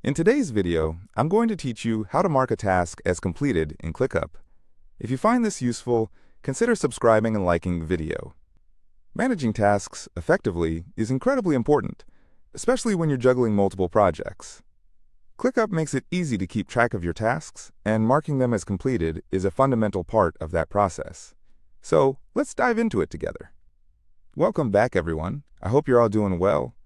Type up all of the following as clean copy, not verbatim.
In today's video, I'm going to teach you how to mark a task as completed in ClickUp. If you find this useful, consider subscribing and liking the video. Managing tasks effectively is incredibly important, especially when you're juggling multiple projects. ClickUp makes it easy to keep track of your tasks, and marking them as completed is a fundamental part of that process. So, let's dive into it together. Welcome back, everyone. I hope you're all doing well.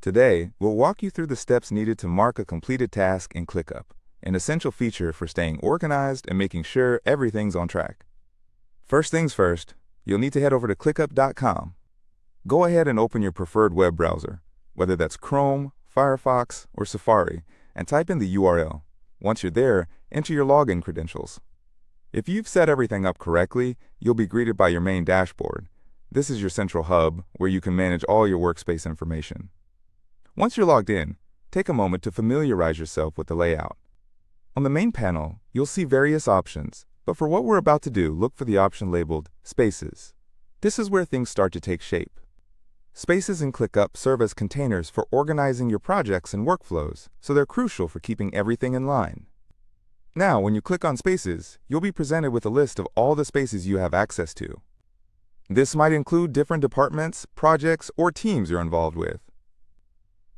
Today, we'll walk you through the steps needed to mark a completed task in ClickUp, an essential feature for staying organized and making sure everything's on track. First things first, you'll need to head over to ClickUp.com. Go ahead and open your preferred web browser, whether that's Chrome, Firefox, or Safari, and type in the URL. Once you're there, enter your login credentials. If you've set everything up correctly, you'll be greeted by your main dashboard. This is your central hub where you can manage all your workspace information. Once you're logged in, take a moment to familiarize yourself with the layout. On the main panel, you'll see various options, but for what we're about to do, look for the option labeled Spaces. This is where things start to take shape. Spaces in ClickUp serve as containers for organizing your projects and workflows, so they're crucial for keeping everything in line. Now, when you click on Spaces, you'll be presented with a list of all the spaces you have access to. This might include different departments, projects, or teams you're involved with.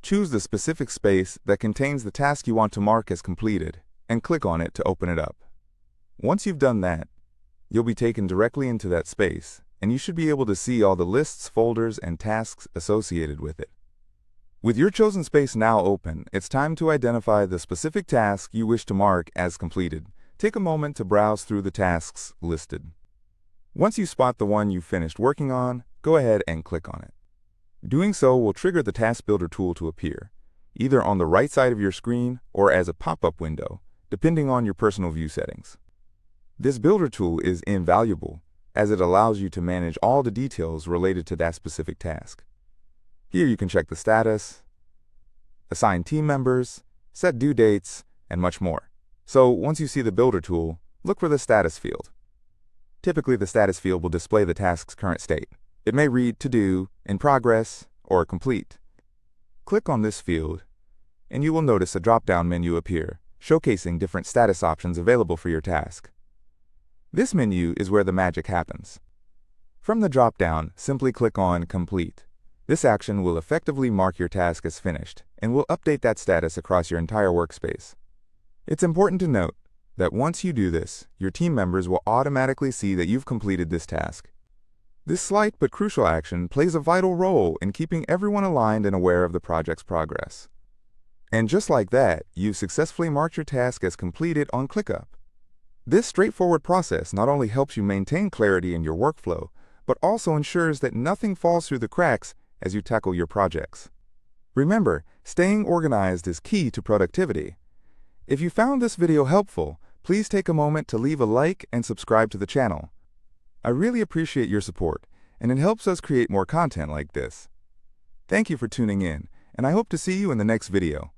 Choose the specific space that contains the task you want to mark as completed, and click on it to open it up. Once you've done that, you'll be taken directly into that space, and you should be able to see all the lists, folders, and tasks associated with it. With your chosen space now open, it's time to identify the specific task you wish to mark as completed. Take a moment to browse through the tasks listed. Once you spot the one you've finished working on, go ahead and click on it. Doing so will trigger the Task Builder tool to appear, either on the right side of your screen or as a pop-up window, depending on your personal view settings. This Builder tool is invaluable, as it allows you to manage all the details related to that specific task. Here you can check the status, assign team members, set due dates, and much more. So once you see the Builder tool, look for the status field. Typically, the status field will display the task's current state. It may read To Do, In Progress, or Complete. Click on this field, and you will notice a drop-down menu appear, showcasing different status options available for your task. This menu is where the magic happens. From the drop-down, simply click on Complete. This action will effectively mark your task as finished, and will update that status across your entire workspace. It's important to note that once you do this, your team members will automatically see that you've completed this task. This slight but crucial action plays a vital role in keeping everyone aligned and aware of the project's progress. And just like that, you've successfully marked your task as completed on ClickUp. This straightforward process not only helps you maintain clarity in your workflow, but also ensures that nothing falls through the cracks as you tackle your projects. Remember, staying organized is key to productivity. If you found this video helpful, please take a moment to leave a like and subscribe to the channel. I really appreciate your support, and it helps us create more content like this. Thank you for tuning in, and I hope to see you in the next video.